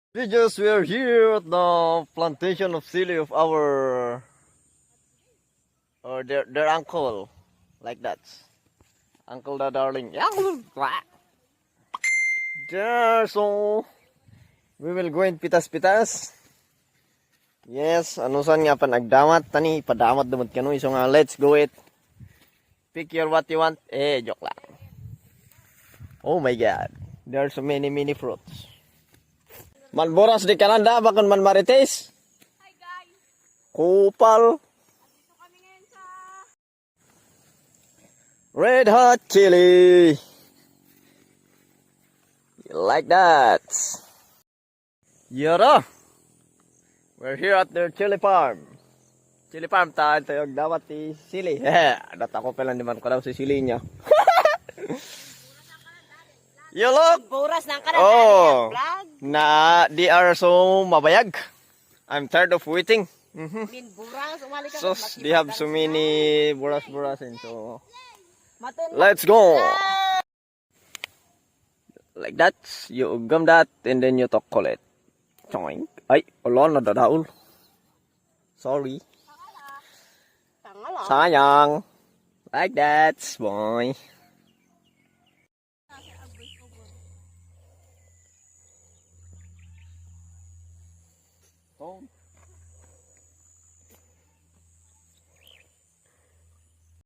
We are here at the plantation of Silly of our or their uncle, like that. Uncle the darling. Yeah. There, so we will go in pitas-pitas. Yes, ano san nga pa nagdamat tani padamat dumot kanoy so nga let's go it. Pick your what you want. Joke lang. Oh my god. There are so many fruits. Manboras di Canada bakon man marites. Hi guys! Kupal. Dito kami ngayon sa... Red hot chili. You like that? Yara. We're here at their chili farm. Chili farm tayo dapat si sili. Adat ako pala naman ko daw si sili niya. You look. Buras ng Canada Oh. vlog. Na they are so mabayag. I'm tired of waiting. Min buras, umali ka. So they have so many buras and so Matun. let's go. Like that, you gum that and then you chocolate. Choink. Ay, wala na dadaul. Sorry. Tangala. Sayang. Like that, boy. Oh.